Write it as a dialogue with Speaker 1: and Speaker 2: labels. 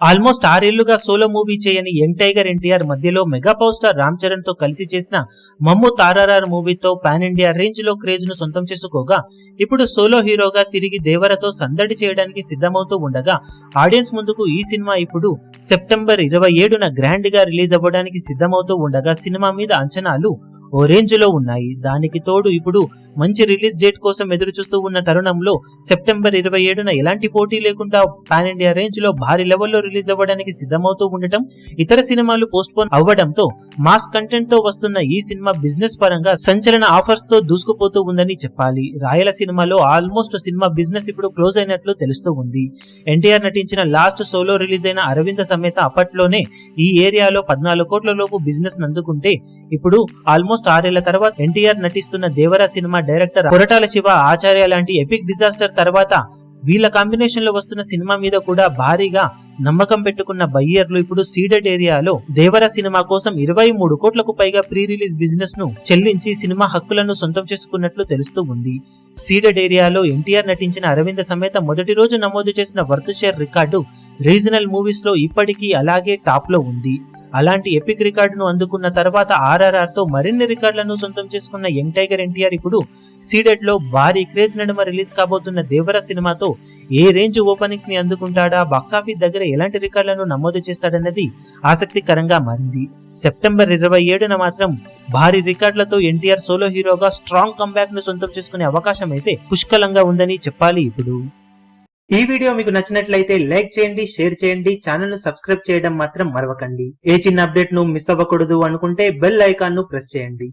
Speaker 1: Almost 6 ఏళ్లుగా solo movie చేయని young tiger NTR మధ్యలో mega power star Ram Charan తో కలిసి చేసిన మమ్మూత్ RRR మూవీతో పాన్ ఇండియా రేంజ్ లో క్రేజ్ ను సొంతం చేసుకోగా ఇప్పుడు సోలో హీరోగా తిరిగి దేవరతో సందడి చేయడానికి సిద్ధమవుతూ ఉండగా ఆడియన్స్ ముందుకు ఈ సినిమా ఇప్పుడు సెప్టెంబర్ 27న గ్రాండ్ గా రిలీజ్ అవ్వడానికి సిద్ధమవుతూ ఉండగా సినిమా మీద అంచనాలు ఓ రేంజ్ లో ఉన్నాయి. దానికి తోడు ఇప్పుడు మంచి రిలీజ్ డేట్ కోసం ఎదురు చూస్తూ ఉన్న తరుణంలో సెప్టెంబర్ 27న ఎలాంటి పోటీ లేకుండా పాన్ ఇండియా రేంజ్ లో భారీ లెవెల్లో రిలీజ్ అవ్వడానికి సిద్ధమవుతూ ఉండటం, ఇతర సినిమాలు పోస్ట్ పోన్ అవ్వడంతో మాస్ కంటెంట్ తో వస్తున్న ఈ సినిమా బిజినెస్ పరంగా సంచలన ఆఫర్స్ తో దూసుకుపోతూ ఉందని చెప్పాలి. రాయల సినిమాలో ఆల్మోస్ట్ సినిమా బిజినెస్ ఇప్పుడు క్లోజ్ అయినట్లు తెలుస్తూ ఉంది. ఎన్టీఆర్ నటించిన లాస్ట్ సోలో రిలీజ్ అయిన అరవింద సమేత అప్పట్లోనే ఈ ఏరియాలో 14 కోట్ల లోపు బిజినెస్ అందుకుంటే ఇప్పుడు ఆల్మోస్ట్ 6 ఏళ్ల తర్వాత ఎన్టీఆర్ నటిస్తున్న దేవరా సినిమా డైరెక్టర్ కొరటాల శివ ఆచార్య లాంటి ఎపిక్ డిజాస్టర్ తర్వాత వీళ్ళ కాంబినేషన్ లో వస్తున్న సినిమా మీద కూడా భారీగా నమ్మకం పెట్టుకున్న బయ్యర్లు ఇప్పుడు సీడెడ్ ఏరియాలో దేవరా సినిమా కోసం 23 కోట్లకు పైగా ప్రీ రిలీజ్ బిజినెస్ ను చెల్లించి సినిమా హక్కులను సొంతం చేసుకున్నట్లు తెలుస్తూ ఉంది. సీడెడ్ ఏరియాలో ఎన్టీఆర్ నటించిన అరవింద సమేత మొదటి రోజు నమోదు చేసిన worth share record regional movies లో ఇప్పటికీ అలాగే టాప్ లో ఉంది. అలాంటి ఎపిక్ రికార్డును అందుకున్న తర్వాత RRR తో మరిన్ని రికార్డులను సొంతం చేసుకున్న యంగ్ టైగర్ ఎన్టీఆర్ ఇప్పుడు సీడెడ్ లో భారీ క్రేజ్ నడుమ రిలీజ్ కాబోతున్న దేవరా సినిమాతో ఏ రేంజ్ ఓపెనింగ్స్ ని అందుకుంటాడా, బాక్సాఫీస్ దగ్గర ఎలాంటి రికార్డులను నమోదు చేస్తాడన్నది ఆసక్తికరంగా మారింది. సెప్టెంబర్ 27న మాత్రం భారీ రికార్డులతో ఎన్టీఆర్ సోలో హీరోగా స్ట్రాంగ్ కంబ్యాక్ ను సొంతం చేసుకునే అవకాశం అయితే పుష్కలంగా ఉందని చెప్పాలి. ఇప్పుడు ఈ వీడియో మీకు నచ్చినట్లయితే లైక్ చేయండి, షేర్ చేయండి, ఛానల్ ను సబ్స్క్రైబ్ చేయడం మాత్రం మరవకండి. ఏ చిన్న అప్డేట్ ను మిస్ అవ్వకూడదు అనుకుంటే బెల్ ఐకాన్ ను ప్రెస్ చేయండి.